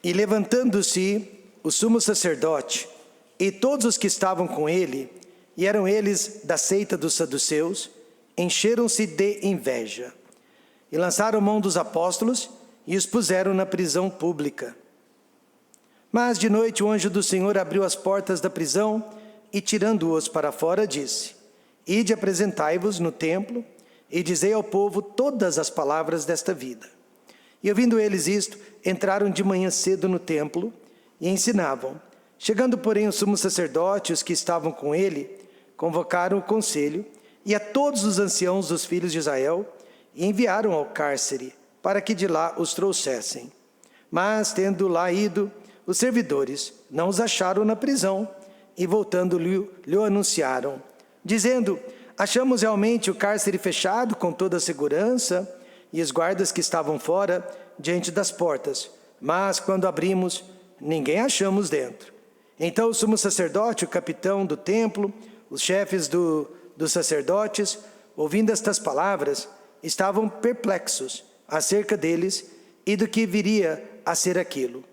E levantando-se o sumo sacerdote e todos os que estavam com ele, e eram eles da seita dos saduceus, encheram-se de inveja. E lançaram mão dos apóstolos e os puseram na prisão pública. Mas de noite o anjo do Senhor abriu as portas da prisão e, tirando-os para fora, disse: Ide, apresentai-vos no templo e dizei ao povo todas as palavras desta vida. E ouvindo eles isto, entraram de manhã cedo no templo e ensinavam. Chegando, porém, o sumo sacerdote e os que estavam com ele, convocaram o conselho e a todos os anciãos dos filhos de Israel e enviaram ao cárcere para que de lá os trouxessem. Mas, tendo lá ido, os servidores não os acharam na prisão e, voltando-lhe, anunciaram, dizendo: Achamos realmente o cárcere fechado com toda a segurança e os guardas que estavam fora diante das portas, mas quando abrimos, ninguém achamos dentro. Então o sumo sacerdote, o capitão do templo, os chefes dos sacerdotes, ouvindo estas palavras, estavam perplexos acerca deles e do que viria a ser aquilo.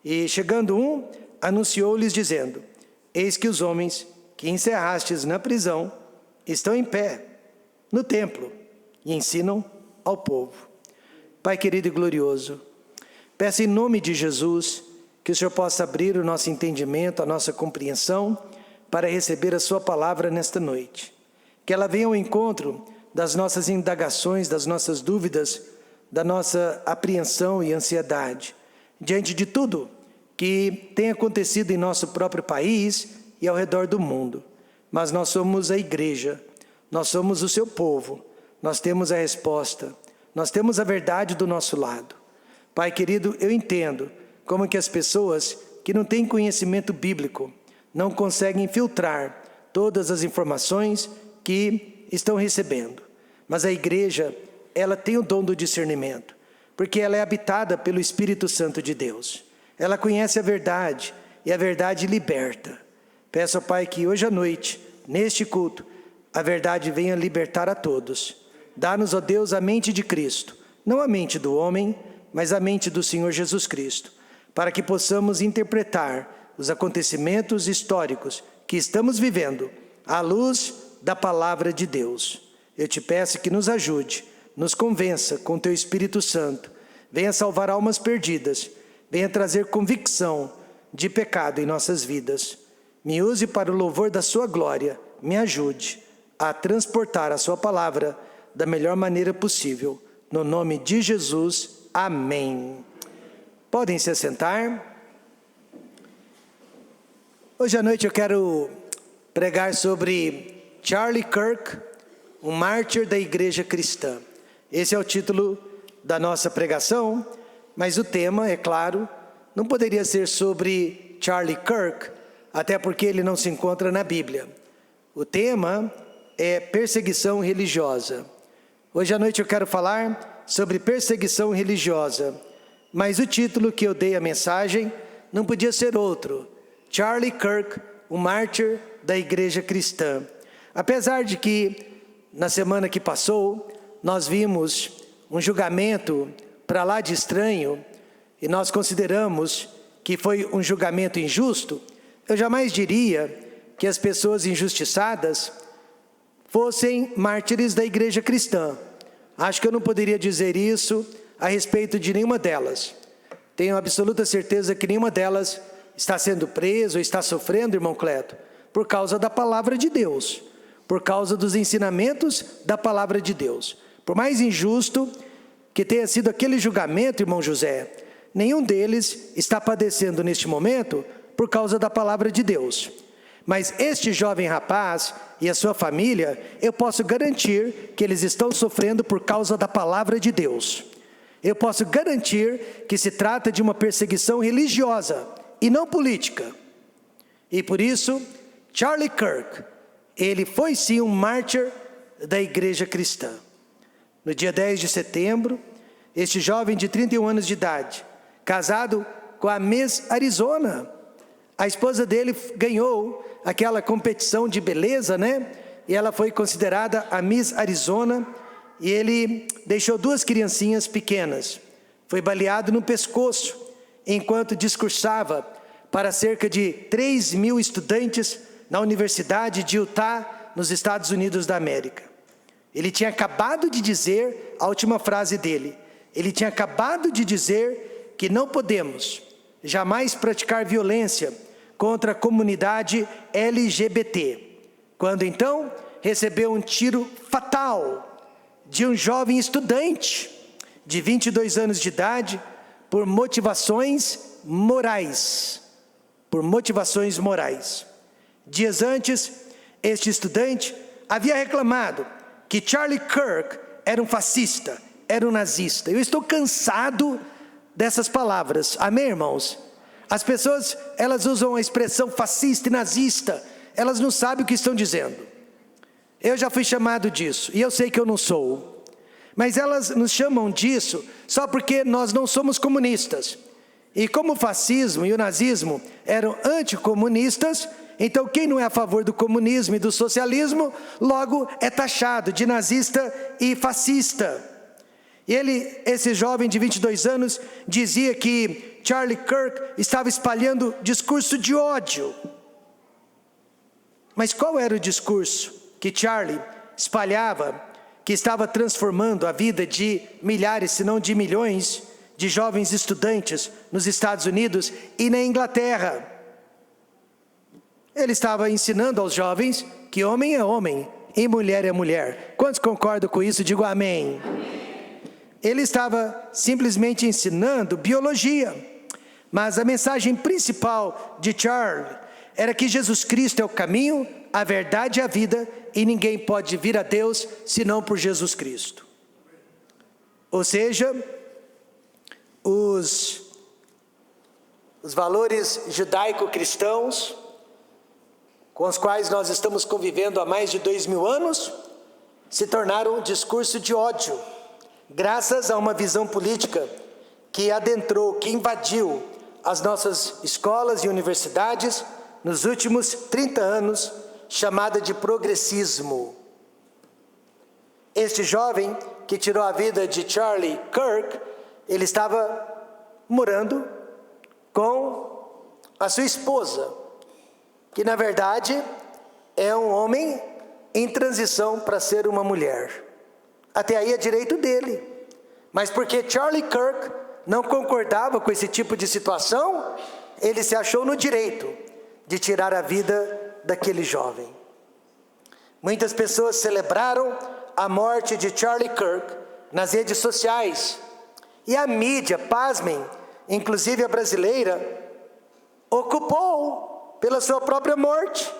E chegando um, anunciou-lhes dizendo: Eis que os homens que encerrastes na prisão estão em pé no templo e ensinam ao povo. Pai querido e glorioso, peço em nome de Jesus que o Senhor possa abrir o nosso entendimento, a nossa compreensão, para receber a sua palavra nesta noite. Que ela venha ao encontro das nossas indagações, das nossas dúvidas, da nossa apreensão e ansiedade, diante de tudo que tem acontecido em nosso próprio país e ao redor do mundo. Mas nós somos a igreja, nós somos o seu povo, nós temos a resposta, nós temos a verdade do nosso lado. Pai querido, eu entendo como que as pessoas que não têm conhecimento bíblico não conseguem filtrar todas as informações que estão recebendo. Mas a igreja, ela tem o dom do discernimento, porque ela é habitada pelo Espírito Santo de Deus. Ela conhece a verdade e a verdade liberta. Peço ao Pai que hoje à noite, neste culto, a verdade venha libertar a todos. Dá-nos, ó Deus, a mente de Cristo, não a mente do homem, mas a mente do Senhor Jesus Cristo, para que possamos interpretar os acontecimentos históricos que estamos vivendo à luz da palavra de Deus. Eu te peço que nos ajude, nos convença com teu Espírito Santo, venha salvar almas perdidas, venha trazer convicção de pecado em nossas vidas. Me use para o louvor da sua glória, me ajude a transportar a sua palavra da melhor maneira possível. No nome de Jesus, amém. Podem se assentar. Hoje à noite eu quero pregar sobre Charlie Kirk, um mártir da igreja cristã. Esse é o título da nossa pregação, mas o tema, é claro, não poderia ser sobre Charlie Kirk, até porque ele não se encontra na Bíblia. O tema é perseguição religiosa. Hoje à noite eu quero falar sobre perseguição religiosa, mas o título que eu dei à mensagem não podia ser outro: Charlie Kirk, o mártir da igreja cristã. Apesar de que, na semana que passou, nós vimos um julgamento para lá de estranho, e nós consideramos que foi um julgamento injusto, eu jamais diria que as pessoas injustiçadas fossem mártires da igreja cristã. Acho que eu não poderia dizer isso a respeito de nenhuma delas. Tenho absoluta certeza que nenhuma delas está sendo presa ou está sofrendo, irmão Cleto, por causa da palavra de Deus, por causa dos ensinamentos da palavra de Deus. Por mais injusto que tenha sido aquele julgamento, irmão José, nenhum deles está padecendo neste momento por causa da palavra de Deus. Mas este jovem rapaz e a sua família, eu posso garantir que eles estão sofrendo por causa da palavra de Deus. Eu posso garantir que se trata de uma perseguição religiosa e não política. E por isso, Charlie Kirk, ele foi sim um mártir da igreja cristã. No dia 10 de setembro, este jovem de 31 anos de idade, casado com a Miss Arizona, a esposa dele ganhou aquela competição de beleza, né? E ela foi considerada a Miss Arizona, e ele deixou 2 criancinhas pequenas. Foi baleado no pescoço, enquanto discursava para cerca de 3.000 estudantes na Universidade de Utah, nos Estados Unidos da América. Ele tinha acabado de dizer a última frase dele. Ele tinha acabado de dizer que não podemos jamais praticar violência contra a comunidade LGBT. Quando então recebeu um tiro fatal de um jovem estudante de 22 anos de idade por motivações morais. Por motivações morais. Dias antes, este estudante havia reclamado que Charlie Kirk era um fascista, era um nazista. Eu estou cansado dessas palavras, amém, irmãos? As pessoas, elas usam a expressão fascista e nazista, elas não sabem o que estão dizendo. Eu já fui chamado disso, e eu sei que eu não sou. Mas elas nos chamam disso só porque nós não somos comunistas. E como o fascismo e o nazismo eram anticomunistas, então quem não é a favor do comunismo e do socialismo, logo é taxado de nazista e fascista. E esse jovem de 22 anos, dizia que Charlie Kirk estava espalhando discurso de ódio. Mas qual era o discurso que Charlie espalhava, que estava transformando a vida de milhares, se não de milhões, de jovens estudantes nos Estados Unidos e na Inglaterra? Ele estava ensinando aos jovens que homem é homem e mulher é mulher. Quantos concordam com isso? Digo amém. Ele estava simplesmente ensinando biologia. Mas a mensagem principal de Charlie era que Jesus Cristo é o caminho, a verdade e a vida, e ninguém pode vir a Deus senão por Jesus Cristo. Ou seja, os valores judaico-cristãos, com os quais nós estamos convivendo há mais de 2000 anos, se tornaram um discurso de ódio, graças a uma visão política que adentrou, que invadiu as nossas escolas e universidades nos últimos 30 anos, chamada de progressismo. Este jovem que tirou a vida de Charlie Kirk, ele estava morando com a sua esposa, que na verdade é um homem em transição para ser uma mulher. Até aí é direito dele. Mas porque Charlie Kirk não concordava com esse tipo de situação, ele se achou no direito de tirar a vida daquele jovem. Muitas pessoas celebraram a morte de Charlie Kirk nas redes sociais. E a mídia, pasmem, inclusive a brasileira, ocupou pela sua própria morte,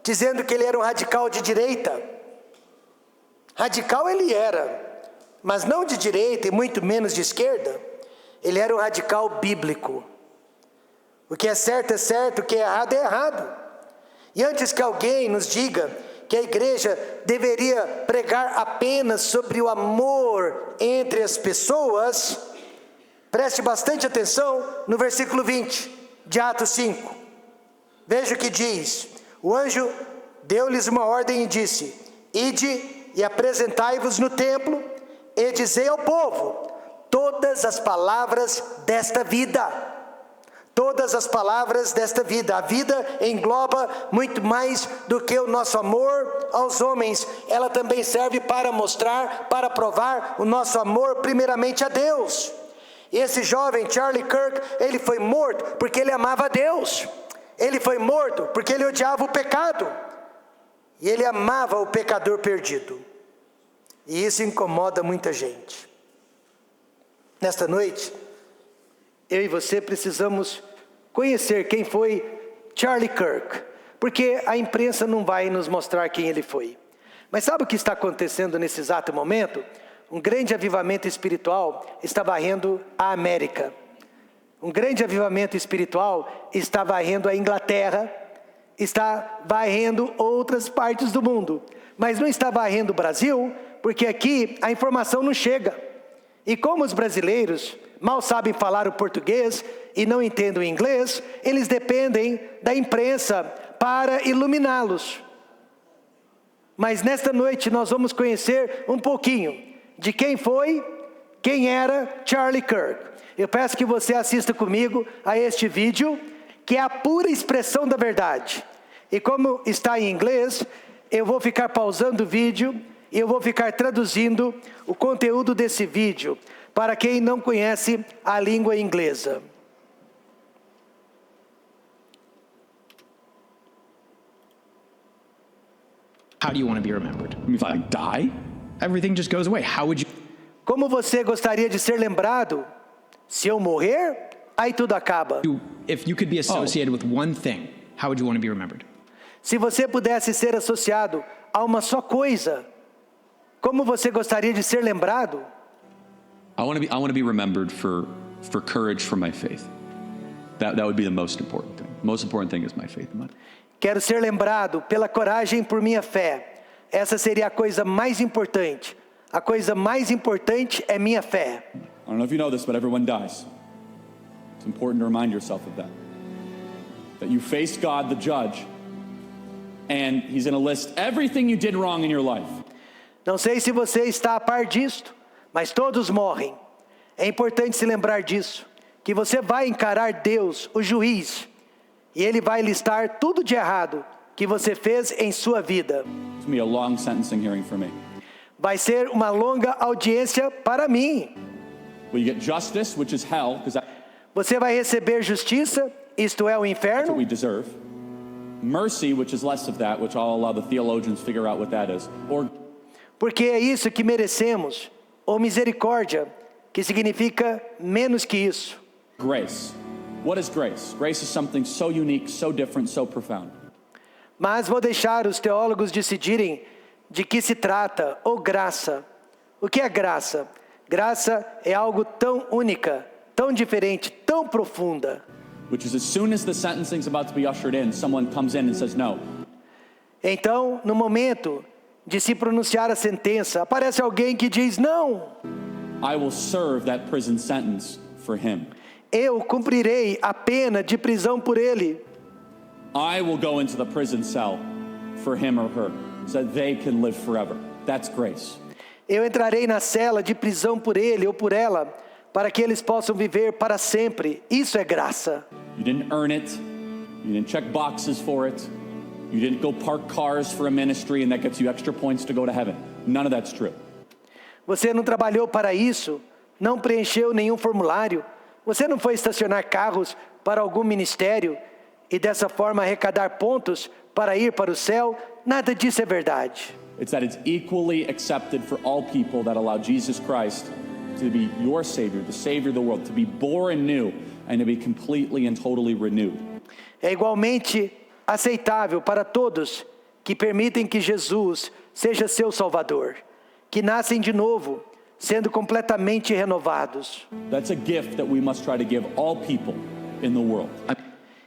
dizendo que ele era um radical de direita. Radical ele era, mas não de direita e muito menos de esquerda. Ele era um radical bíblico. O que é certo, o que é errado, é errado. E antes que alguém nos diga que a igreja deveria pregar apenas sobre o amor entre as pessoas, preste bastante atenção no versículo 20 de Atos 5. Veja o que diz: o anjo deu-lhes uma ordem e disse: ide e apresentai-vos no templo e dizei ao povo todas as palavras desta vida. Todas as palavras desta vida. A vida engloba muito mais do que o nosso amor aos homens. Ela também serve para mostrar, para provar o nosso amor primeiramente a Deus. E esse jovem Charlie Kirk, ele foi morto porque ele amava a Deus. Ele foi morto porque ele odiava o pecado. E ele amava o pecador perdido. E isso incomoda muita gente. Nesta noite, eu e você precisamos conhecer quem foi Charlie Kirk. Porque a imprensa não vai nos mostrar quem ele foi. Mas sabe o que está acontecendo nesse exato momento? Um grande avivamento espiritual está varrendo a América. Um grande avivamento espiritual está varrendo a Inglaterra, está varrendo outras partes do mundo. Mas não está varrendo o Brasil, porque aqui a informação não chega. E como os brasileiros mal sabem falar o português e não entendem o inglês, eles dependem da imprensa para iluminá-los. Mas nesta noite nós vamos conhecer um pouquinho de quem foi quem era Charlie Kirk. Eu peço que você assista comigo a este vídeo, que é a pura expressão da verdade. E como está em inglês, eu vou ficar pausando o vídeo e eu vou ficar traduzindo o conteúdo desse vídeo para quem não conhece a língua inglesa. How do you want to be remembered? I mean, if I die, everything just goes away. How would you? Como você gostaria de ser lembrado? Se eu morrer, aí tudo acaba. If you could be associated with one thing, how would you want to be remembered? Se você pudesse ser associado a uma só coisa, como você gostaria de ser lembrado? I want to be remembered for courage for my faith. That would be the most important thing. The most important thing is my faith. Quero ser lembrado pela coragem por minha fé. Essa seria a coisa mais importante. A coisa mais importante é minha fé. I don't know if you know this, but everyone dies. It's important to remind yourself of that. That you face God, the judge, and He's going to list everything you did wrong in your life. Não sei se você está a par disto, mas todos morrem. É importante se lembrar disso, que você vai encarar Deus, o juiz, e Ele vai listar tudo de errado que você fez em sua vida. It's going to be a long sentencing hearing for me. Vai ser uma longa audiência para mim. Will you get justice, which is hell, because that's Você vai receber justiça, isto é o what inferno. we deserve. Mercy, which is less of that, which I'll allow the theologians to figure out what that is. Or Porque é isso que merecemos. Ou misericórdia, que significa menos que isso. grace. What is grace? Grace is something so unique, so different, so profound. Mas vou deixar os teólogos decidirem de que se trata, ou graça. O que é graça? Graça é algo tão única, tão diferente, tão profunda. Which is as soon as the sentencing is about to be ushered in, someone comes in and says no. Então, no momento de se pronunciar a sentença, aparece alguém que diz: não, I will serve that prison sentence for him. eu cumprirei a pena de prisão por ele. I will go into the prison cell for him or her so that they can live forever. That's grace. Eu entrarei na cela de prisão por ele ou por ela, para que eles possam viver para sempre. Isso é graça. You didn't earn it. You didn't check boxes for it. You didn't go park cars for a ministry and that gets you extra points to go to heaven. None of that's true. Você não trabalhou para isso, não preencheu nenhum formulário, você não foi estacionar carros para algum ministério e dessa forma arrecadar pontos para ir para o céu. Nada disso é verdade. It's that it's equally accepted for all people that allow Jesus Christ to be your Savior, the Savior of the world, to be born new and to be completely and totally renewed. É igualmente aceitável para todos que permitem que Jesus seja seu Salvador, que nascem de novo, sendo completamente renovados. That's a gift that we must try to give all people in the world.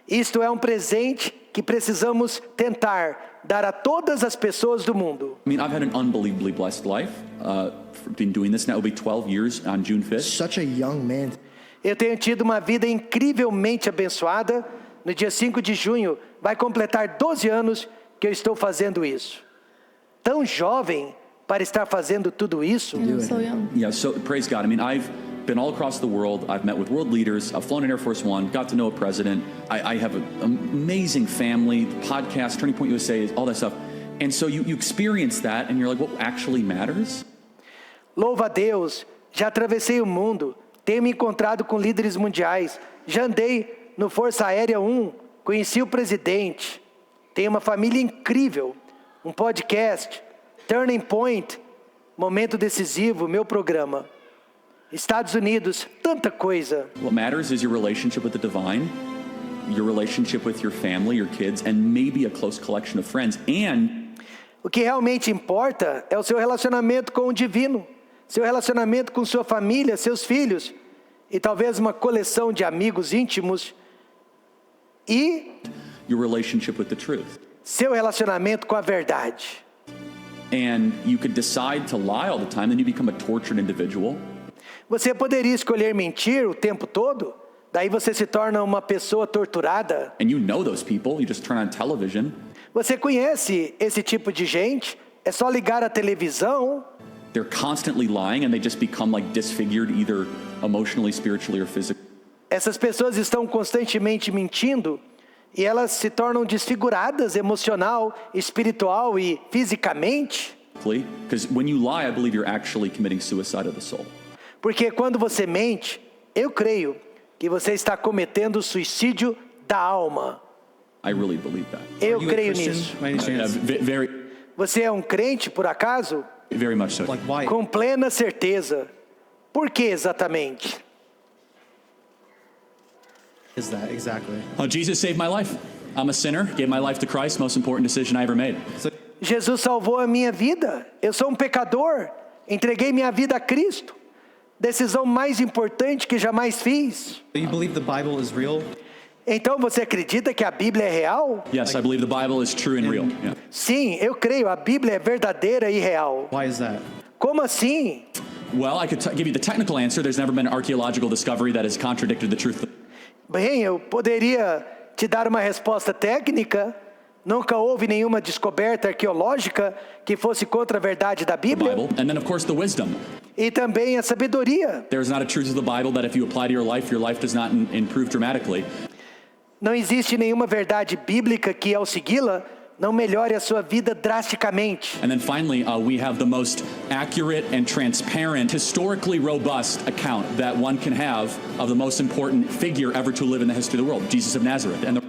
Isto é um presente que precisamos tentar dar a todas as pessoas do mundo. I mean, I've had an unbelievably blessed life. Been doing this now, it'll be 12 years on June 5th. Such a young man. Eu tenho tido uma vida incrivelmente abençoada. No dia 5 de junho, vai completar 12 anos que eu estou fazendo isso. Tão jovem para estar fazendo tudo isso. So young. Yeah, so praise God. I mean, I've been all across the world. I've met with world leaders. I've flown in Air Force One, got to know a president. I have an amazing family, podcast, Turning Point USA, all that stuff. And so you experience that and you're like, what actually matters? Louva a Deus, já atravessei o mundo, tenho me encontrado com líderes mundiais, já andei no Força Aérea 1, conheci o presidente, tenho uma família incrível, um podcast, Turning Point, Momento Decisivo, meu programa. Estados Unidos, tanta coisa. What matters is your relationship with the divine, your relationship with your family, your kids, and maybe a close collection of friends. And O que realmente importa é o seu relacionamento com o divino, seu relacionamento com sua família, seus filhos, e talvez uma coleção de amigos íntimos, e your relationship with the truth. seu relacionamento com a verdade. And you could decide to lie all the time, then you become a tortured individual. Você poderia escolher mentir o tempo todo, daí você se torna uma pessoa torturada. And you know those people, you just turn on television. Você conhece esse tipo de gente, é só ligar a televisão. they're constantly lying and they just become like disfigured either emotionally, spiritually or physically. Essas pessoas estão constantemente mentindo e elas se tornam desfiguradas emocional, espiritual e fisicamente. Because when you lie, I believe you're actually committing suicide of the soul. Porque quando você mente, eu creio que você está cometendo suicídio da alma. I really believe that. Eu Are you a creio Christian, nisso. by any chance? Very, Você é um crente, por acaso? very much so. Like why? Com plena certeza. Por que exatamente? Is that exactly? Jesus saved my life. I'm a sinner, gave my life to Christ, most important decision I ever made. Jesus salvou a minha vida. Eu sou um pecador. Entreguei minha vida a Cristo. Decisão mais importante que jamais fiz. Do you believe the Bible is real? Então você acredita que a Bíblia é real? Yes, I believe the Bible is true and real. Yeah. Sim, eu creio. A Bíblia é verdadeira e real. Why is that? Como assim? Well, I could give you the technical answer. There's never been an archaeological discovery that has contradicted the truth. Bem, eu poderia te dar uma resposta técnica. Nunca houve nenhuma descoberta arqueológica que fosse contra a verdade da The Bíblia. Bible, and then of course the wisdom. E também a sabedoria. There's not a truth of the Bible that if you apply to your life does not improve dramatically. Não existe nenhuma verdade bíblica que, ao segui-la, não melhore a sua vida drasticamente. And then finally, we have the most accurate and transparent, historically robust account that one can have of the most important figure ever to live in the history of the world, Jesus of Nazareth. And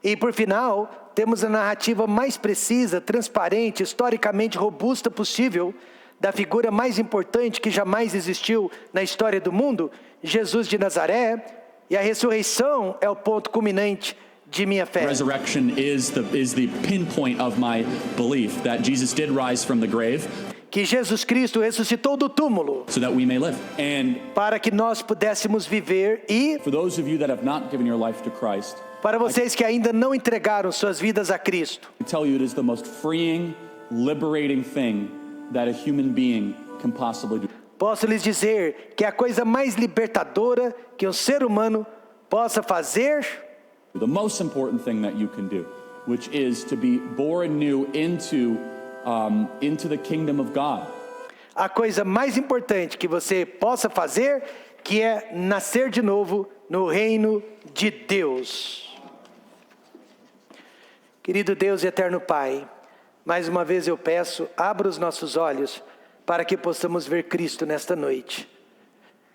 E por final, temos a narrativa mais precisa, transparente, historicamente robusta possível da figura mais importante que jamais existiu na história do mundo, Jesus de Nazaré, e a ressurreição é o ponto culminante de minha fé. resurrection is the pinpoint of my belief that Jesus did rise from the grave Que Jesus Cristo ressuscitou do túmulo so that we may live. And para que nós pudéssemos viver e, For those of you that have not given your life to Christ, para vocês que ainda não entregaram suas vidas a Cristo, I tell you it is the most freeing, liberating thing that a human being can possibly do. posso lhes dizer que é a coisa mais libertadora que um ser humano possa fazer, The most important thing that you can do, which is to be born new into the kingdom of God. a coisa mais importante que você possa fazer, que é nascer de novo no reino de Deus. Querido Deus e eterno Pai, mais uma vez eu peço, abra os nossos olhos para que possamos ver Cristo nesta noite.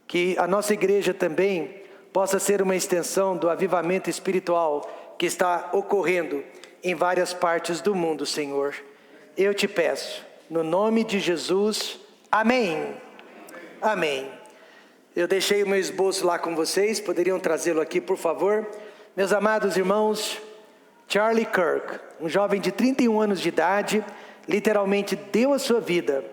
Que a nossa igreja também possa ser uma extensão do avivamento espiritual que está ocorrendo em várias partes do mundo, Senhor. Eu te peço, no nome de Jesus, amém. Amém. Eu deixei o meu esboço lá com vocês, poderiam trazê-lo aqui, por favor. Meus amados irmãos, Charlie Kirk, um jovem de 31 anos de idade, literalmente deu a sua vida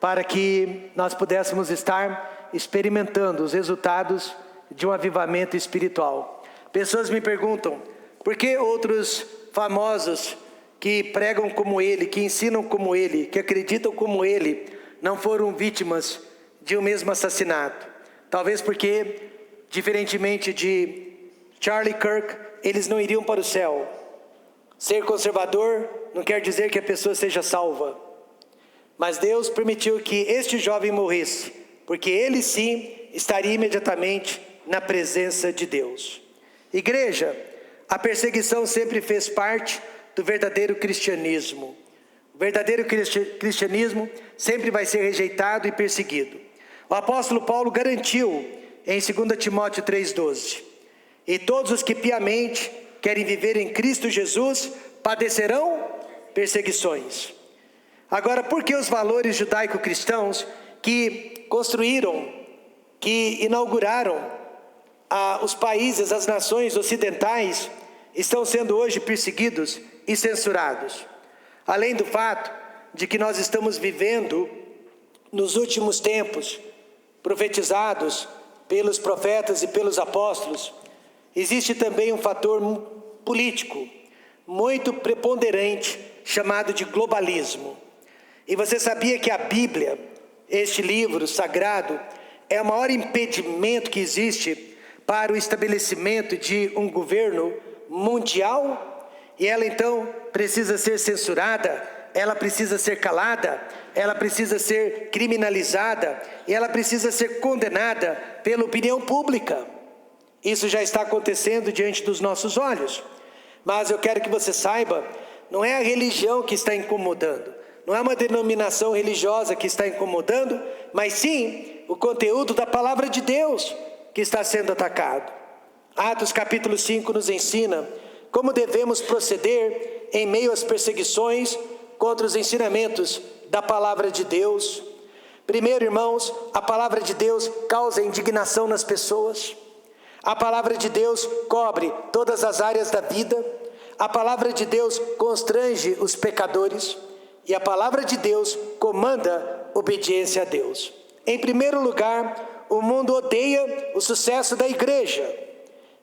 para que nós pudéssemos estar experimentando os resultados de um avivamento espiritual. Pessoas me perguntam, por que outros famosos que pregam como ele, que ensinam como ele, que acreditam como ele, não foram vítimas de um mesmo assassinato? Talvez porque, diferentemente de Charlie Kirk, eles não iriam para o céu. Ser conservador não quer dizer que a pessoa seja salva. Mas Deus permitiu que este jovem morresse, porque ele sim estaria imediatamente na presença de Deus. Igreja, a perseguição sempre fez parte do verdadeiro cristianismo. O verdadeiro cristianismo sempre vai ser rejeitado e perseguido. O apóstolo Paulo garantiu em 2 Timóteo 3,12: e todos os que piamente querem viver em Cristo Jesus padecerão perseguições. Agora, por que os valores judaico-cristãos que construíram, que inauguraram os países, as nações ocidentais, estão sendo hoje perseguidos e censurados? Além do fato de que nós estamos vivendo nos últimos tempos, profetizados pelos profetas e pelos apóstolos, existe também um fator político muito preponderante, chamado de globalismo. E você sabia que a Bíblia, este livro sagrado, é o maior impedimento que existe para o estabelecimento de um governo mundial? E ela então precisa ser censurada ela precisa ser calada, ela precisa ser criminalizada e ela precisa ser condenada pela opinião pública. Isso já está acontecendo diante dos nossos olhos. Mas eu quero que você saiba, não é a religião que está incomodando, não é uma denominação religiosa que está incomodando, mas sim o conteúdo da palavra de Deus que está sendo atacado. Atos capítulo 5 nos ensina como devemos proceder em meio às perseguições contra os ensinamentos da palavra de Deus. Primeiro, irmãos, a palavra de Deus causa indignação nas pessoas. A palavra de Deus cobre todas as áreas da vida. A palavra de Deus constrange os pecadores. E a palavra de Deus comanda obediência a Deus. Em primeiro lugar, o mundo odeia o sucesso da igreja.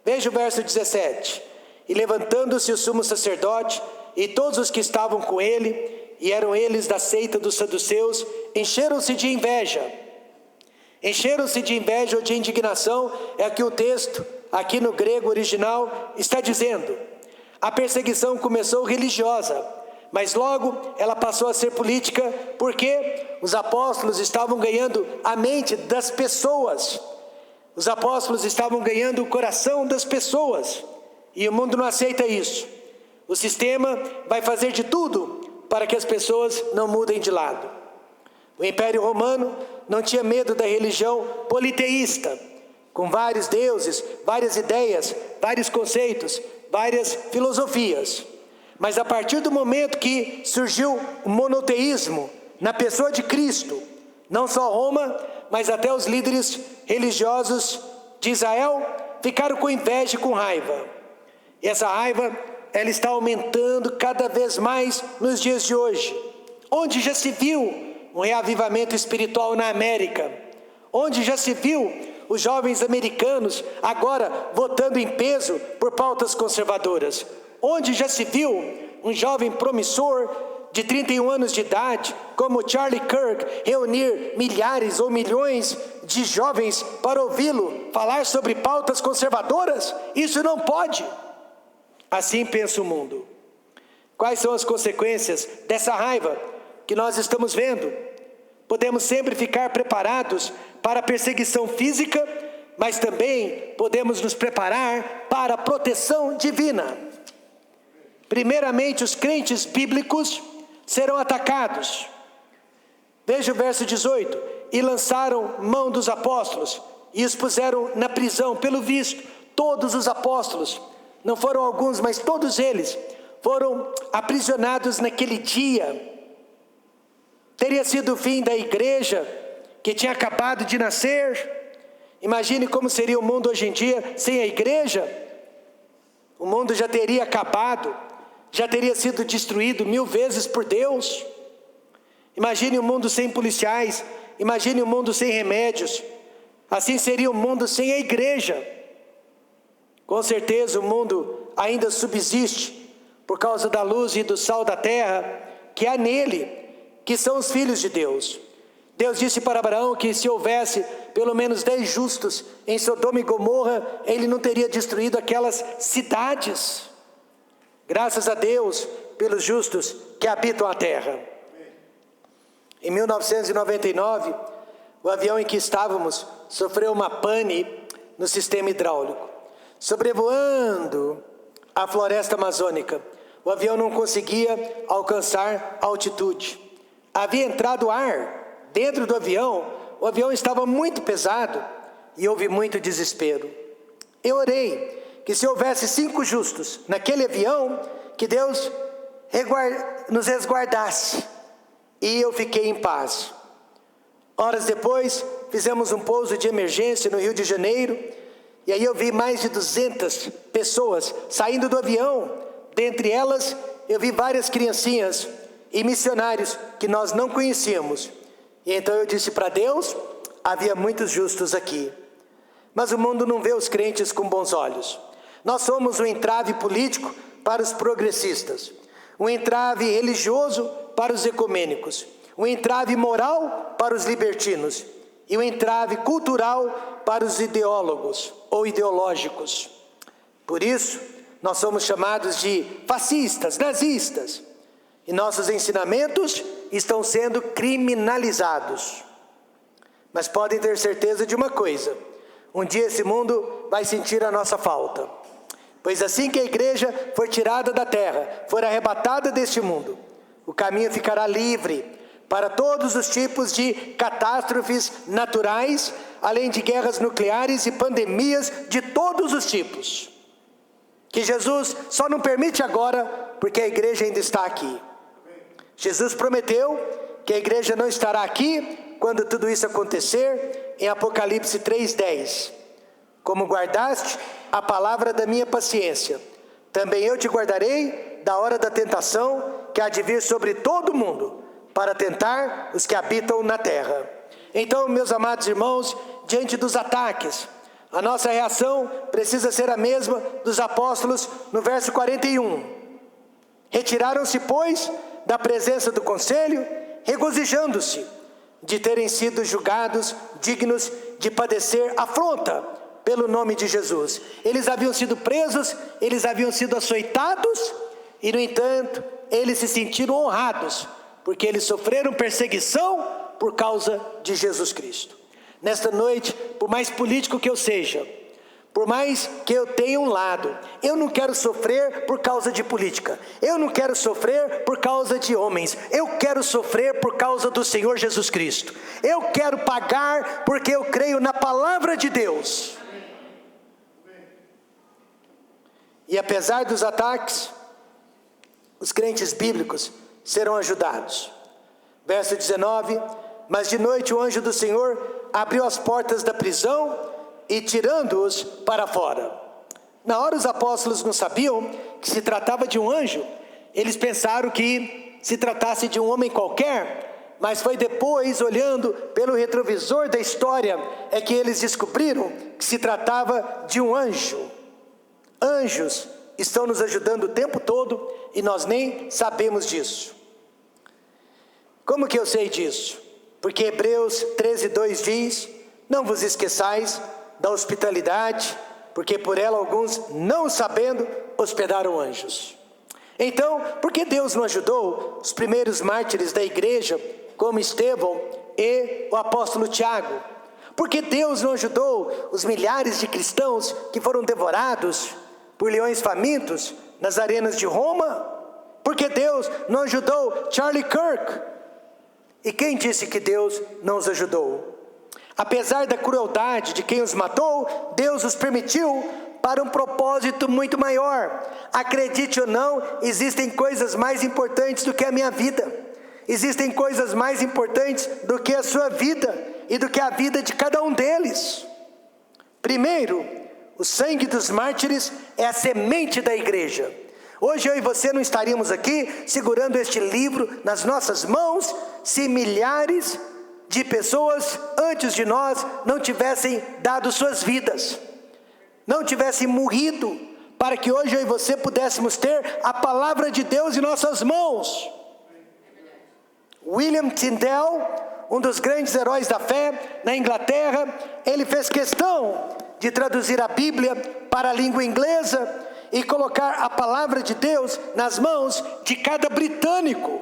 Veja o verso 17. E levantando-se o sumo sacerdote e todos os que estavam com ele, e eram eles da seita dos saduceus, encheram-se de inveja. Encheram-se de inveja ou de indignação, é o que o texto, aqui no grego original, está dizendo. A perseguição começou religiosa, mas logo ela passou a ser política, porque os apóstolos estavam ganhando a mente das pessoas. Os apóstolos estavam ganhando o coração das pessoas, e o mundo não aceita isso. O sistema vai fazer de tudo para que as pessoas não mudem de lado. O Império Romano não tinha medo da religião politeísta, com vários deuses, várias ideias, vários conceitos, várias filosofias. Mas a partir do momento que surgiu o monoteísmo na pessoa de Cristo, não só Roma, mas até os líderes religiosos de Israel ficaram com inveja e com raiva. E essa raiva, ela está aumentando cada vez mais nos dias de hoje. Onde já se viu um reavivamento espiritual na América? Onde já se viu os jovens americanos agora votando em peso por pautas conservadoras? Onde já se viu um jovem promissor de 31 anos de idade, como Charlie Kirk, reunir milhares ou milhões de jovens para ouvi-lo falar sobre pautas conservadoras? Isso não pode. Assim pensa o mundo. Quais são as consequências dessa raiva que nós estamos vendo? Podemos sempre ficar preparados para a perseguição física, mas também podemos nos preparar para a proteção divina. Primeiramente, os crentes bíblicos serão atacados. Veja o verso 18. E lançaram mão dos apóstolos e os puseram na prisão. Pelo visto, todos os apóstolos, não foram alguns, mas todos eles foram aprisionados naquele dia. Teria sido o fim da igreja que tinha acabado de nascer. Imagine como seria o mundo hoje em dia sem a igreja. O mundo já teria acabado, já teria sido destruído 1000 vezes por Deus. Imagine o mundo sem policiais, imagine o mundo sem remédios. Assim seria o mundo sem a igreja. Com certeza o mundo ainda subsiste por causa da luz e do sal da terra que há nele, que são os filhos de Deus. Deus disse para Abraão que se houvesse pelo menos 10 justos em Sodoma e Gomorra, ele não teria destruído aquelas cidades. Graças a Deus pelos justos que habitam a terra. Em 1999, o avião em que estávamos sofreu uma pane no sistema hidráulico. Sobrevoando a floresta amazônica, o avião não conseguia alcançar altitude. Havia entrado ar dentro do avião, o avião estava muito pesado e houve muito desespero. Eu orei que se houvesse 5 justos naquele avião, que Deus nos resguardasse. E eu fiquei em paz. Horas depois, fizemos um pouso de emergência no Rio de Janeiro, e aí eu vi mais de 200 pessoas saindo do avião. Dentre elas, eu vi várias criancinhas e missionários que nós não conhecíamos. E então eu disse para Deus, havia muitos justos aqui. Mas o mundo não vê os crentes com bons olhos. Nós somos um entrave político para os progressistas, um entrave religioso para os ecumênicos, um entrave moral para os libertinos e um entrave cultural para os ideólogos ou ideológicos. Por isso, nós somos chamados de fascistas, nazistas. E nossos ensinamentos estão sendo criminalizados. Mas podem ter certeza de uma coisa: um dia esse mundo vai sentir a nossa falta. Pois assim que a igreja for tirada da terra, for arrebatada deste mundo, o caminho ficará livre para todos os tipos de catástrofes naturais, além de guerras nucleares e pandemias de todos os tipos, que Jesus só não permite agora porque a igreja ainda está aqui. Jesus prometeu que a igreja não estará aqui quando tudo isso acontecer, em Apocalipse 3:10. Como guardaste a palavra da minha paciência, também eu te guardarei da hora da tentação que há de vir sobre todo mundo, para tentar os que habitam na terra. Então, meus amados irmãos, diante dos ataques, a nossa reação precisa ser a mesma dos apóstolos no verso 41. Retiraram-se, pois, da presença do conselho, regozijando-se de terem sido julgados dignos de padecer afronta pelo nome de Jesus. Eles haviam sido presos, eles haviam sido açoitados, e no entanto, eles se sentiram honrados, porque eles sofreram perseguição por causa de Jesus Cristo. Nesta noite, por mais político que eu seja, por mais que eu tenha um lado, eu não quero sofrer por causa de política, eu não quero sofrer por causa de homens, eu quero sofrer por causa do Senhor Jesus Cristo. Eu quero pagar porque eu creio na palavra de Deus. E apesar dos ataques, os crentes bíblicos serão ajudados. Verso 19: mas de noite o anjo do Senhor abriu as portas da prisão e tirando-os para fora. Na hora os apóstolos não sabiam que se tratava de um anjo. Eles pensaram que se tratasse de um homem qualquer, mas foi depois, olhando pelo retrovisor da história, é que eles descobriram que se tratava de um anjo. Anjos estão nos ajudando o tempo todo e nós nem sabemos disso. Como que eu sei disso? Porque Hebreus 13:2 diz: não vos esqueçais da hospitalidade, porque por ela alguns, não sabendo, hospedaram anjos. Então, por que Deus não ajudou os primeiros mártires da igreja, como Estevão e o apóstolo Tiago? Por que Deus não ajudou os milhares de cristãos que foram devorados por leões famintos nas arenas de Roma? Por que Deus não ajudou Charlie Kirk? E quem disse que Deus não os ajudou? Apesar da crueldade de quem os matou, Deus os permitiu para um propósito muito maior. Acredite ou não, existem coisas mais importantes do que a minha vida. Existem coisas mais importantes do que a sua vida e do que a vida de cada um deles. Primeiro, o sangue dos mártires é a semente da igreja. Hoje eu e você não estaríamos aqui segurando este livro nas nossas mãos se milhares de pessoas antes de nós não tivessem dado suas vidas, não tivessem morrido, para que hoje eu e você pudéssemos ter a palavra de Deus em nossas mãos. William Tyndale, um dos grandes heróis da fé na Inglaterra, ele fez questão de traduzir a Bíblia para a língua inglesa e colocar a palavra de Deus nas mãos de cada britânico,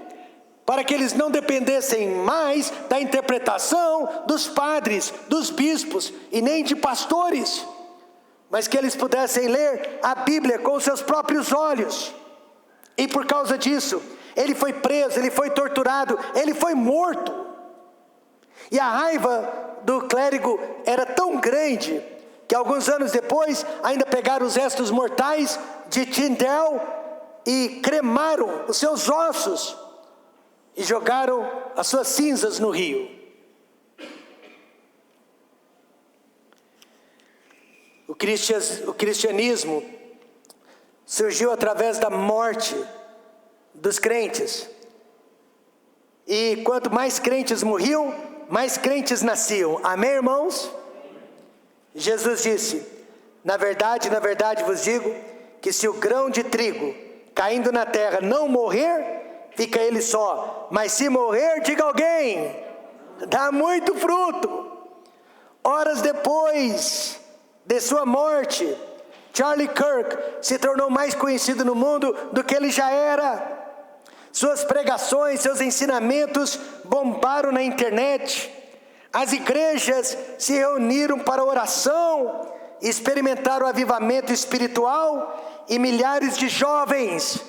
para que eles não dependessem mais da interpretação dos padres, dos bispos e nem de pastores, mas que eles pudessem ler a Bíblia com seus próprios olhos. E por causa disso, ele foi preso, ele foi torturado, ele foi morto. E a raiva do clérigo era tão grande que alguns anos depois ainda pegaram os restos mortais de Tyndale e cremaram os seus ossos e jogaram as suas cinzas no rio. O cristianismo surgiu através da morte dos crentes. E quanto mais crentes morriam, mais crentes nasciam. Amém, irmãos? Jesus disse: na verdade vos digo, que se o grão de trigo caindo na terra não morrer, fica ele só. Mas se morrer, diga alguém, dá muito fruto. Horas depois de sua morte, Charlie Kirk se tornou mais conhecido no mundo do que ele já era. Suas pregações, seus ensinamentos bombaram na internet. As igrejas se reuniram para oração, experimentaram o avivamento espiritual e milhares de jovens,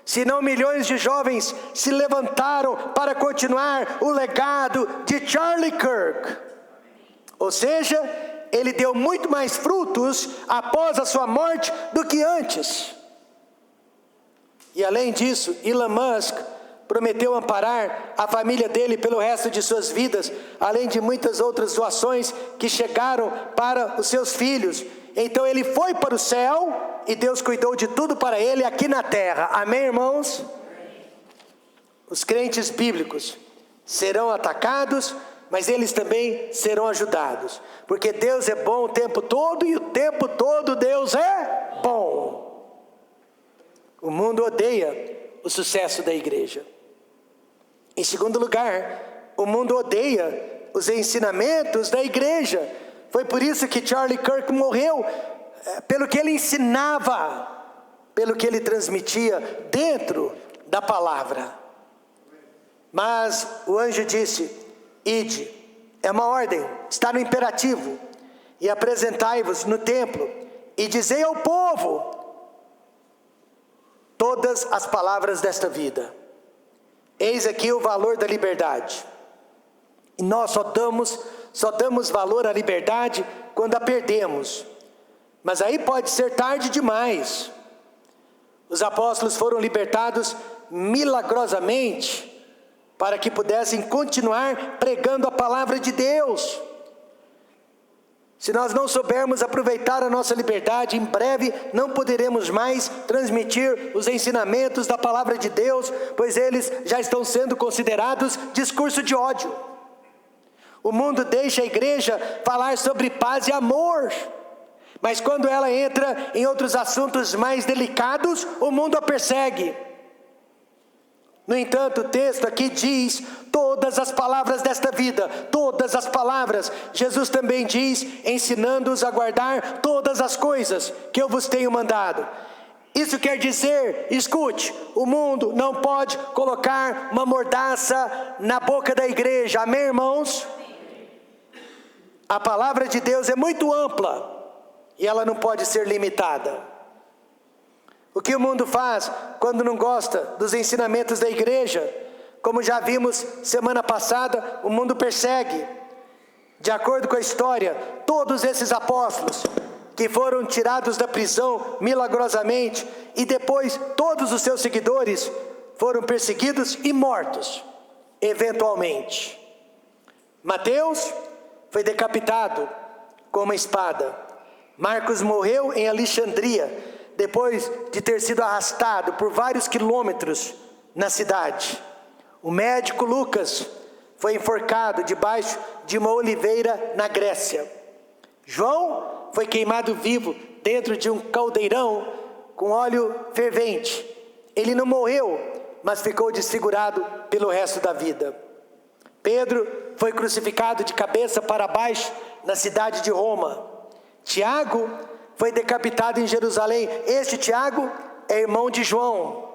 se não milhões de jovens, se levantaram para continuar o legado de Charlie Kirk. Ou seja, ele deu muito mais frutos após a sua morte do que antes. E além disso, Elon Musk prometeu amparar a família dele pelo resto de suas vidas, além de muitas outras doações que chegaram para os seus filhos. Então ele foi para o céu e Deus cuidou de tudo para ele aqui na terra. Amém, irmãos? Os crentes bíblicos serão atacados, mas eles também serão ajudados, porque Deus é bom o tempo todo e o tempo todo Deus é bom. O mundo odeia o sucesso da igreja. Em segundo lugar, o mundo odeia os ensinamentos da igreja. Foi por isso que Charlie Kirk morreu, pelo que ele ensinava, pelo que ele transmitia dentro da palavra. Mas o anjo disse: ide, é uma ordem, está no imperativo, e apresentai-vos no templo, e dizei ao povo todas as palavras desta vida. Eis aqui o valor da liberdade. E nós só damos valor à liberdade quando a perdemos. Mas aí pode ser tarde demais. Os apóstolos foram libertados milagrosamente para que pudessem continuar pregando a palavra de Deus. Se nós não soubermos aproveitar a nossa liberdade, em breve não poderemos mais transmitir os ensinamentos da palavra de Deus, pois eles já estão sendo considerados discurso de ódio. O mundo deixa a igreja falar sobre paz e amor, mas quando ela entra em outros assuntos mais delicados, o mundo a persegue. No entanto, o texto aqui diz todas as palavras desta vida, todas as palavras. Jesus também diz, ensinando-os a guardar todas as coisas que eu vos tenho mandado. Isso quer dizer, escute, o mundo não pode colocar uma mordaça na boca da igreja, amém, irmãos? A palavra de Deus é muito ampla e ela não pode ser limitada. O que o mundo faz quando não gosta dos ensinamentos da igreja? Como já vimos semana passada, o mundo persegue. De acordo com a história, todos esses apóstolos que foram tirados da prisão milagrosamente, e depois todos os seus seguidores foram perseguidos e mortos, eventualmente. Mateus foi decapitado com uma espada. Marcos morreu em Alexandria, depois de ter sido arrastado por vários quilômetros na cidade. O médico Lucas foi enforcado debaixo de uma oliveira na Grécia. João foi queimado vivo dentro de um caldeirão com óleo fervente. Ele não morreu, mas ficou desfigurado pelo resto da vida. Pedro foi crucificado de cabeça para baixo na cidade de Roma. Tiago foi decapitado em Jerusalém. Este Tiago é irmão de João.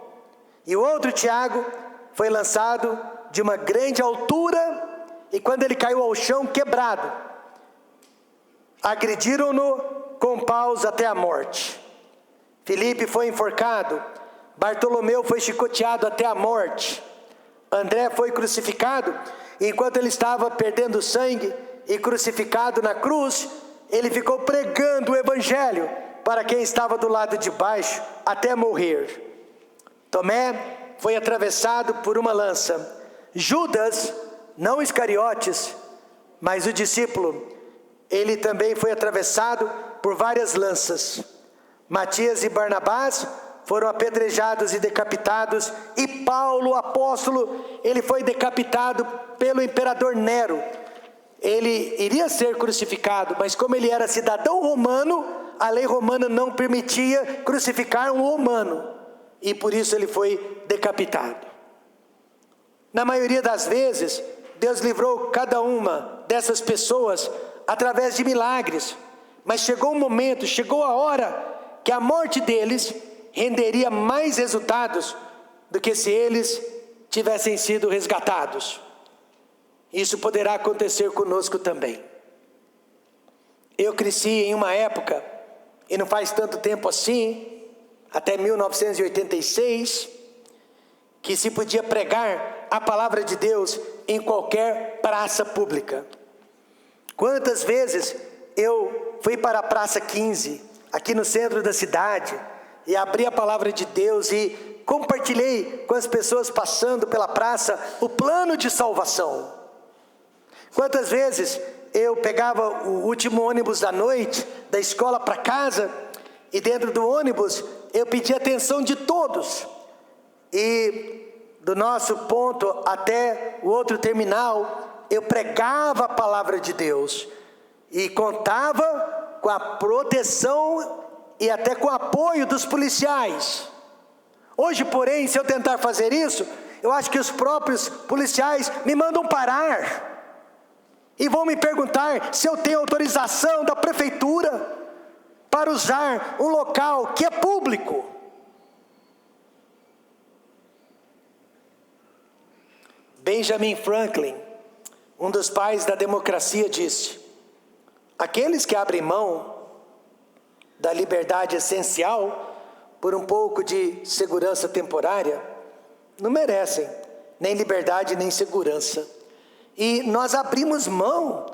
E o outro Tiago foi lançado de uma grande altura, e quando ele caiu ao chão, quebrado, agrediram-no com paus até a morte. Filipe foi enforcado. Bartolomeu foi chicoteado até a morte. André foi crucificado, e enquanto ele estava perdendo sangue e crucificado na cruz, ele ficou pregando o evangelho para quem estava do lado de baixo até morrer. Tomé foi atravessado por uma lança. Judas, não Iscariotes, mas o discípulo, ele também foi atravessado por várias lanças. Matias e Barnabás foram apedrejados e decapitados, e Paulo, apóstolo, ele foi decapitado pelo imperador Nero. Ele iria ser crucificado, mas como ele era cidadão romano, a lei romana não permitia crucificar um romano, e por isso ele foi decapitado. Na maioria das vezes, Deus livrou cada uma dessas pessoas através de milagres, mas chegou um momento, chegou a hora que a morte deles renderia mais resultados do que se eles tivessem sido resgatados. Isso poderá acontecer conosco também. Eu cresci em uma época, e não faz tanto tempo assim, até 1986, que se podia pregar a palavra de Deus em qualquer praça pública. Quantas vezes eu fui para a Praça 15, aqui no centro da cidade, e abri a palavra de Deus e compartilhei com as pessoas passando pela praça o plano de salvação. Quantas vezes eu pegava o último ônibus da noite, da escola para casa, e dentro do ônibus eu pedia a atenção de todos, e do nosso ponto até o outro terminal, eu pregava a palavra de Deus, e contava com a proteção e até com o apoio dos policiais. Hoje, porém, se eu tentar fazer isso, eu acho que os próprios policiais me mandam parar, e vão me perguntar se eu tenho autorização da prefeitura para usar um local que é público. Benjamin Franklin, um dos pais da democracia, disse: aqueles que abrem mão da liberdade essencial por um pouco de segurança temporária, não merecem nem liberdade nem segurança. E nós abrimos mão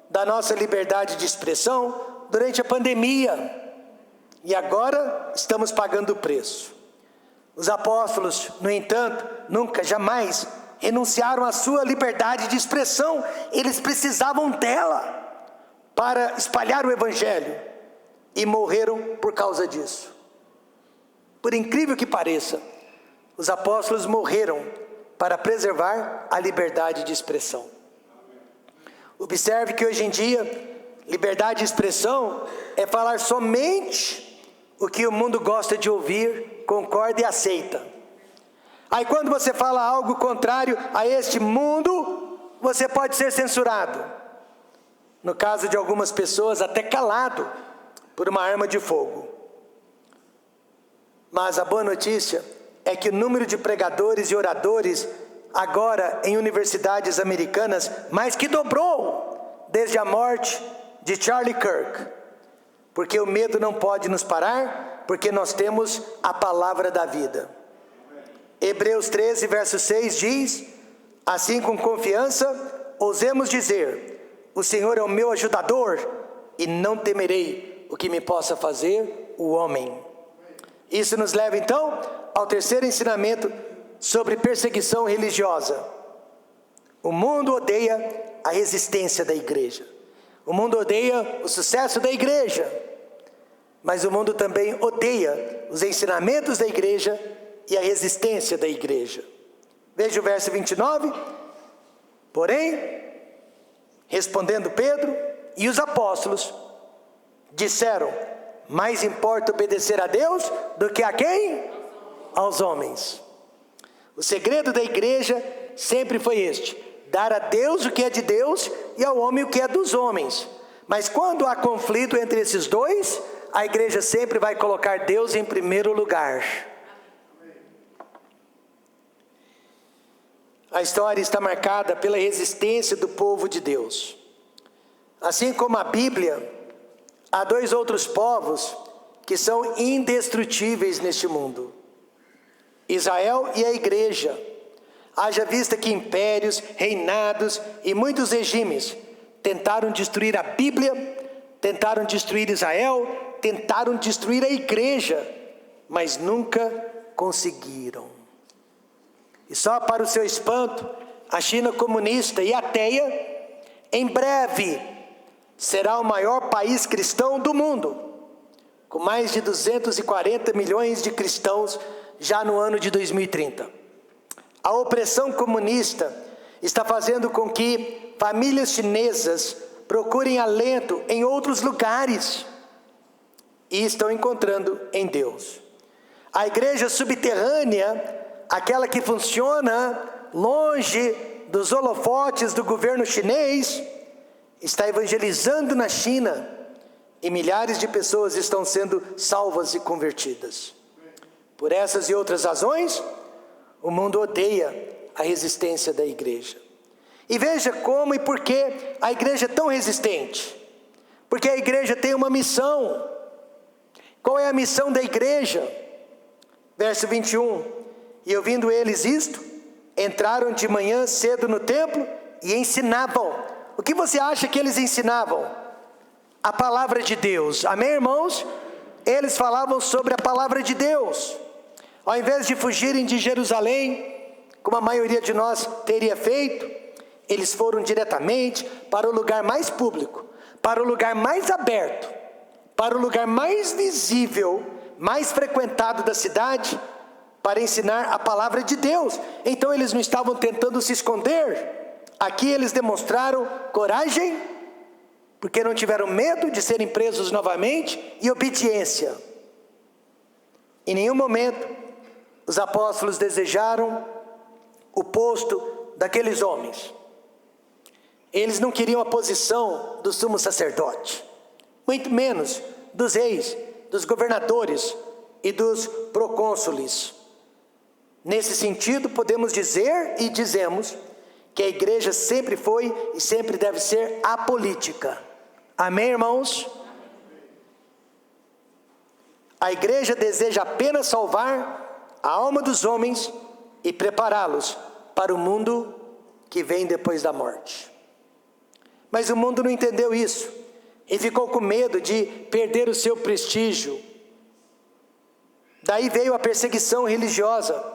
da nossa liberdade de expressão durante a pandemia, e agora estamos pagando o preço. Os apóstolos, no entanto, nunca, jamais renunciaram à sua liberdade de expressão. Eles precisavam dela para espalhar o evangelho, e morreram por causa disso. Por incrível que pareça, os apóstolos morreram para preservar a liberdade de expressão. Observe que hoje em dia, liberdade de expressão é falar somente o que o mundo gosta de ouvir, concorda e aceita. Aí quando você fala algo contrário a este mundo, você pode ser censurado. No caso de algumas pessoas, até calado por uma arma de fogo. Mas a boa notícia é que o número de pregadores e oradores agora em universidades americanas mais que dobrou desde a morte de Charlie Kirk. Porque o medo não pode nos parar, porque nós temos a palavra da vida. Hebreus 13, verso 6 diz: assim com confiança, ousemos dizer, o Senhor é o meu ajudador, e não temerei o que me possa fazer o homem. Isso nos leva então ao terceiro ensinamento sobre perseguição religiosa. O mundo odeia a resistência da igreja. O mundo odeia o sucesso da igreja. Mas o mundo também odeia os ensinamentos da igreja e a resistência da igreja. Veja o verso 29. Porém, respondendo Pedro e os apóstolos, disseram: mais importa obedecer a Deus do que a quem? Aos homens. O segredo da igreja sempre foi este: dar a Deus o que é de Deus e ao homem o que é dos homens. Mas quando há conflito entre esses dois, a igreja sempre vai colocar Deus em primeiro lugar. A história está marcada pela resistência do povo de Deus. Assim como a Bíblia, há dois outros povos que são indestrutíveis neste mundo: Israel e a igreja. Haja vista que impérios, reinados e muitos regimes tentaram destruir a Bíblia, tentaram destruir Israel, tentaram destruir a igreja, mas nunca conseguiram. E só para o seu espanto, a China comunista e ateia, em breve, será o maior país cristão do mundo, com mais de 240 milhões de cristãos já no ano de 2030. A opressão comunista está fazendo com que famílias chinesas procurem alento em outros lugares e estão encontrando em Deus. A igreja subterrânea, aquela que funciona longe dos holofotes do governo chinês, está evangelizando na China e milhares de pessoas estão sendo salvas e convertidas. Por essas e outras razões, o mundo odeia a resistência da igreja. E veja como e por que a igreja é tão resistente. Porque a igreja tem uma missão. Qual é a missão da igreja? Verso 21. E ouvindo eles isto, entraram de manhã cedo no templo e ensinavam. O que você acha que eles ensinavam? A palavra de Deus. Amém, irmãos? Eles falavam sobre a palavra de Deus. Ao invés de fugirem de Jerusalém, como a maioria de nós teria feito, eles foram diretamente para o lugar mais público, para o lugar mais aberto, para o lugar mais visível, mais frequentado da cidade, para ensinar a palavra de Deus. Então eles não estavam tentando se esconder. Aqui eles demonstraram coragem, porque não tiveram medo de serem presos novamente, e obediência. Em nenhum momento os apóstolos desejaram o posto daqueles homens. Eles não queriam a posição do sumo sacerdote, muito menos dos reis, dos governadores e dos procônsules. Nesse sentido, podemos dizer e dizemos que a igreja sempre foi e sempre deve ser apolítica. Amém, irmãos? A igreja deseja apenas salvar a alma dos homens e prepará-los para o mundo que vem depois da morte. Mas o mundo não entendeu isso e ficou com medo de perder o seu prestígio. Daí veio a perseguição religiosa.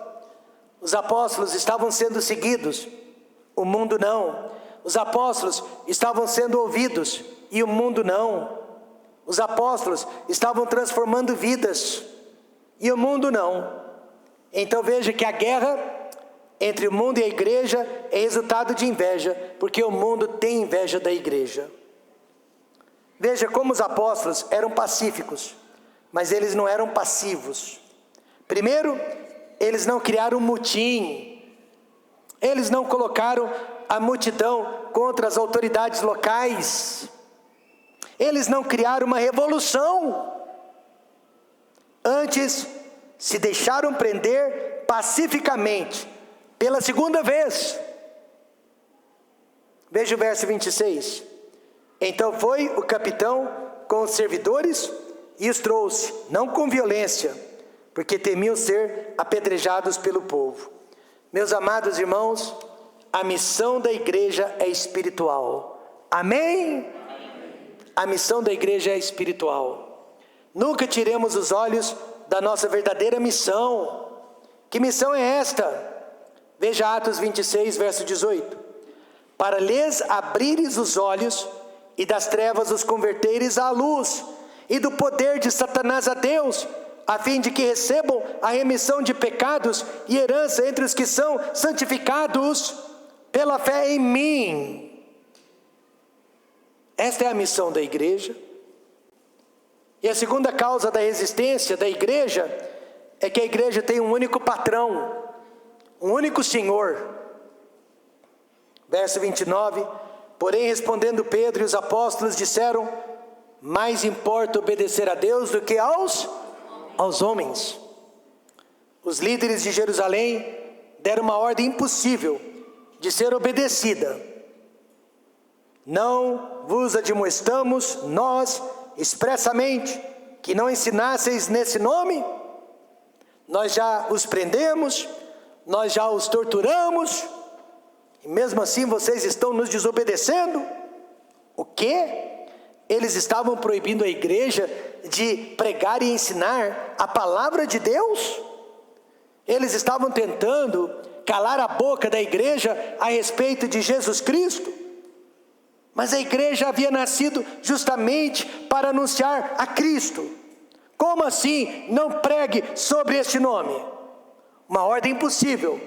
Os apóstolos estavam sendo seguidos, o mundo não. Os apóstolos estavam sendo ouvidos e o mundo não. Os apóstolos estavam transformando vidas e o mundo não. Então veja que a guerra entre o mundo e a igreja é resultado de inveja, porque o mundo tem inveja da igreja. Veja como os apóstolos eram pacíficos, mas eles não eram passivos. Primeiro, eles não criaram um mutim. Eles não colocaram a multidão contra as autoridades locais. Eles não criaram uma revolução. Antes, se deixaram prender pacificamente, pela segunda vez. Veja o verso 26. Então foi o capitão com os servidores e os trouxe, não com violência, porque temiam ser apedrejados pelo povo. Meus amados irmãos, a missão da igreja é espiritual. Amém? A missão da igreja é espiritual. Nunca tiremos os olhos da nossa verdadeira missão. Que missão é esta? Veja Atos 26, verso 18. Para lhes abrires os olhos e das trevas os converteres à luz, e do poder de Satanás a Deus, a fim de que recebam a remissão de pecados e herança entre os que são santificados pela fé em mim. Esta é a missão da igreja. E a segunda causa da resistência da igreja é que a igreja tem um único patrão, um único Senhor. Verso 29, porém respondendo Pedro e os apóstolos disseram, mais importa obedecer a Deus do que aos homens. Os líderes de Jerusalém deram uma ordem impossível de ser obedecida. Não vos admoestamos nós expressamente que não ensinasseis nesse nome? Nós já os prendemos, nós já os torturamos, e mesmo assim vocês estão nos desobedecendo? O quê? Eles estavam proibindo a igreja de pregar e ensinar a palavra de Deus? Eles estavam tentando calar a boca da igreja a respeito de Jesus Cristo? Mas a igreja havia nascido justamente para anunciar a Cristo. Como assim não pregue sobre este nome? Uma ordem impossível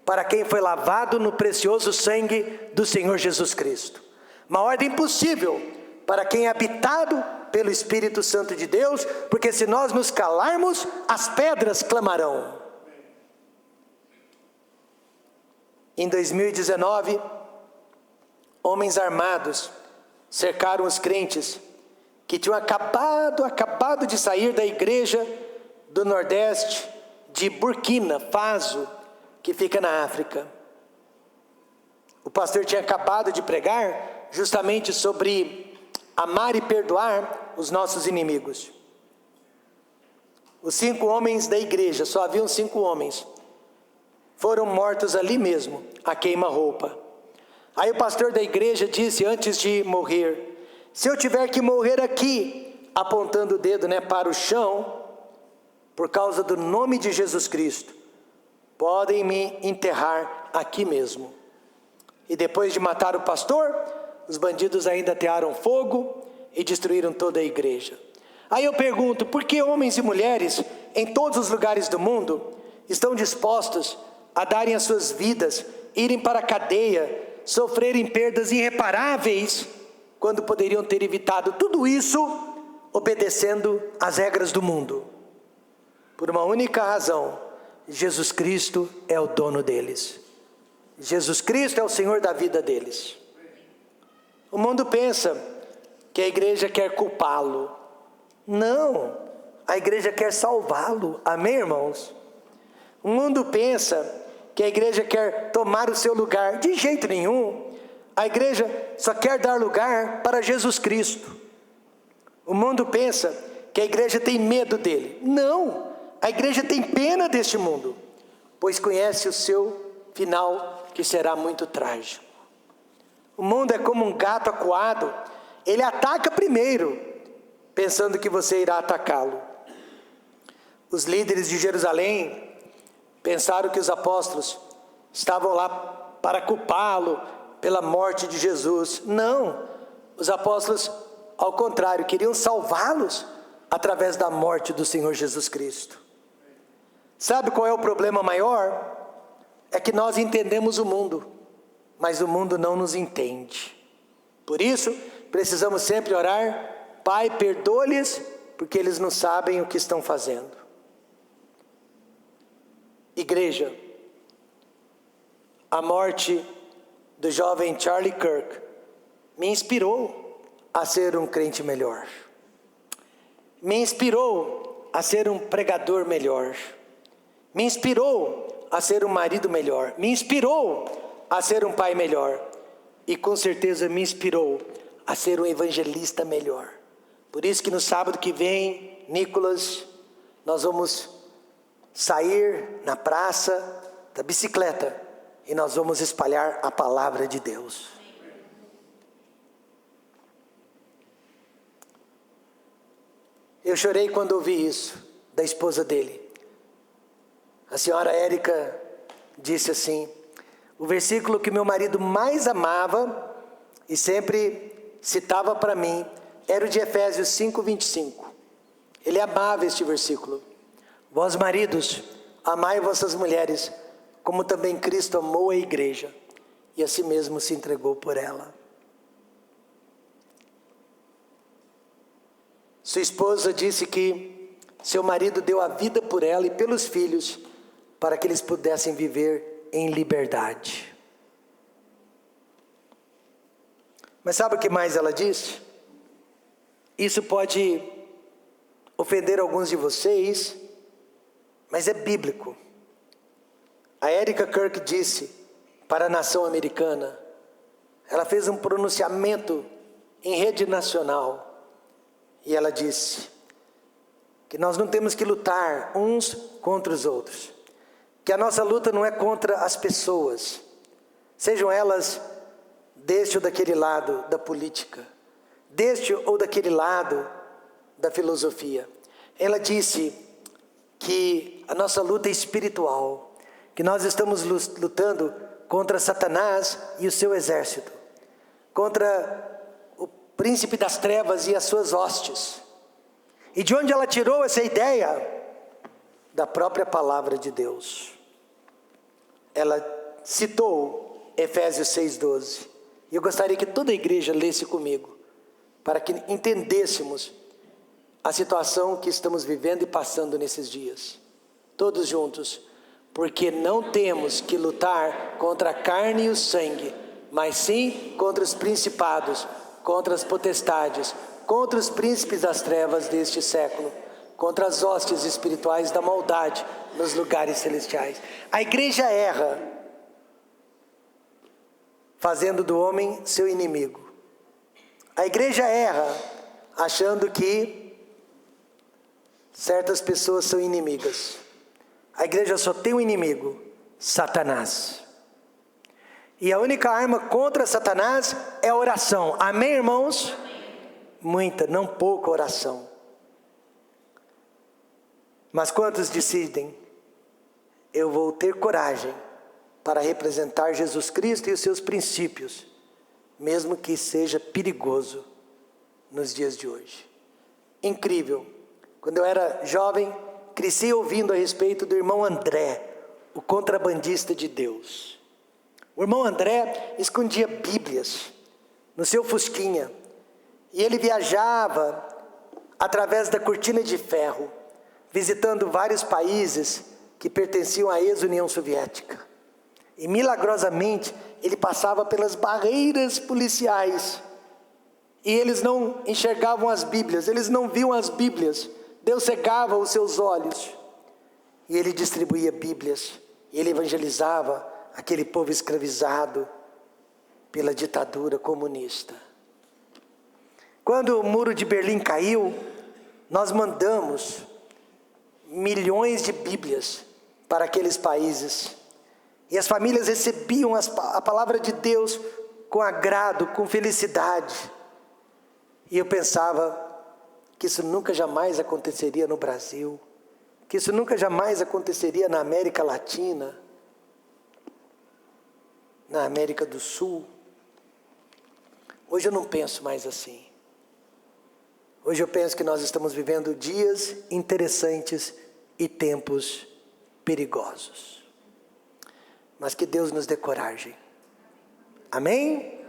para quem foi lavado no precioso sangue do Senhor Jesus Cristo. Uma ordem impossível para quem é habitado pelo Espírito Santo de Deus, porque se nós nos calarmos, as pedras clamarão. Em 2019, homens armados cercaram os crentes que tinham acabado de sair da igreja do Nordeste de Burkina Faso, que fica na África. O pastor tinha acabado de pregar justamente sobre amar e perdoar os nossos inimigos. Os 5 homens da igreja, só haviam 5 homens, foram mortos ali mesmo, a queima-roupa. Aí o pastor da igreja disse antes de morrer: se eu tiver que morrer aqui, apontando o dedo, para o chão, por causa do nome de Jesus Cristo, podem me enterrar aqui mesmo. E depois de matar o pastor, os bandidos ainda atearam fogo e destruíram toda a igreja. Aí eu pergunto, por que homens e mulheres em todos os lugares do mundo estão dispostos a darem as suas vidas, irem para a cadeia, sofrerem perdas irreparáveis, quando poderiam ter evitado tudo isso obedecendo às regras do mundo? Por uma única razão: Jesus Cristo é o dono deles. Jesus Cristo é o Senhor da vida deles. O mundo pensa que a igreja quer culpá-lo. Não, a igreja quer salvá-lo. Amém, irmãos? O mundo pensa que a igreja quer tomar o seu lugar. De jeito nenhum. A igreja só quer dar lugar para Jesus Cristo. O mundo pensa que a igreja tem medo dele. Não, a igreja tem pena deste mundo, pois conhece o seu final, que será muito trágico. O mundo é como um gato acuado, ele ataca primeiro, pensando que você irá atacá-lo. Os líderes de Jerusalém pensaram que os apóstolos estavam lá para culpá-lo pela morte de Jesus. Não, os apóstolos, ao contrário, queriam salvá-los através da morte do Senhor Jesus Cristo. Sabe qual é o problema maior? É que nós entendemos o mundo, mas o mundo não nos entende. Por isso, precisamos sempre orar: Pai, perdoa-lhes, porque eles não sabem o que estão fazendo. Igreja, a morte do jovem Charlie Kirk me inspirou a ser um crente melhor. Me inspirou a ser um pregador melhor. Me inspirou a ser um marido melhor. Me inspirou a ser um pai melhor. E com certeza me inspirou a ser um evangelista melhor. Por isso que no sábado que vem, Nicolas, nós vamos sair na praça da bicicleta e nós vamos espalhar a palavra de Deus. Eu chorei quando ouvi isso da esposa dele. A senhora Érica disse assim: o versículo que meu marido mais amava e sempre citava para mim era o de Efésios 5:25. Ele amava este versículo. Vós maridos, amai vossas mulheres, como também Cristo amou a igreja e a si mesmo se entregou por ela. Sua esposa disse que seu marido deu a vida por ela e pelos filhos, para que eles pudessem viver em liberdade. Mas sabe o que mais ela disse? Isso pode ofender alguns de vocês, mas é bíblico. A Erika Kirk disse para a nação americana, ela fez um pronunciamento em rede nacional, e ela disse que nós não temos que lutar uns contra os outros, que a nossa luta não é contra as pessoas, sejam elas deste ou daquele lado da política, deste ou daquele lado da filosofia. Ela disse que a nossa luta é espiritual, que nós estamos lutando contra Satanás e o seu exército, contra o príncipe das trevas e as suas hostes. E de onde ela tirou essa ideia? Da própria palavra de Deus. Ela citou Efésios 6:12. E eu gostaria que toda a igreja lesse comigo, para que entendêssemos a situação que estamos vivendo e passando nesses dias. Todos juntos. Porque não temos que lutar contra a carne e o sangue, mas sim contra os principados, contra as potestades, contra os príncipes das trevas deste século, contra as hostes espirituais da maldade nos lugares celestiais. A igreja erra fazendo do homem seu inimigo. A igreja erra achando que certas pessoas são inimigas. A igreja só tem um inimigo, Satanás. E a única arma contra Satanás é a oração. Amém, irmãos? Muita, não pouca oração. Mas quantos decidem? Eu vou ter coragem para representar Jesus Cristo e os seus princípios, mesmo que seja perigoso nos dias de hoje. Incrível. Quando eu era jovem, cresci ouvindo a respeito do irmão André, o contrabandista de Deus. O irmão André escondia Bíblias no seu fusquinha, e ele viajava através da cortina de ferro, visitando vários países que pertenciam à ex-União Soviética. E milagrosamente, ele passava pelas barreiras policiais, e eles não enxergavam as Bíblias, eles não viam as Bíblias. Deus cegava os seus olhos, e ele distribuía Bíblias, e ele evangelizava aquele povo escravizado pela ditadura comunista. Quando o muro de Berlim caiu, nós mandamos milhões de Bíblias para aqueles países, e as famílias recebiam a palavra de Deus com agrado, com felicidade. E eu pensava que isso nunca jamais aconteceria no Brasil, que isso nunca jamais aconteceria na América Latina, na América do Sul. Hoje eu não penso mais assim. Hoje eu penso que nós estamos vivendo dias interessantes e tempos perigosos. Mas que Deus nos dê coragem. Amém?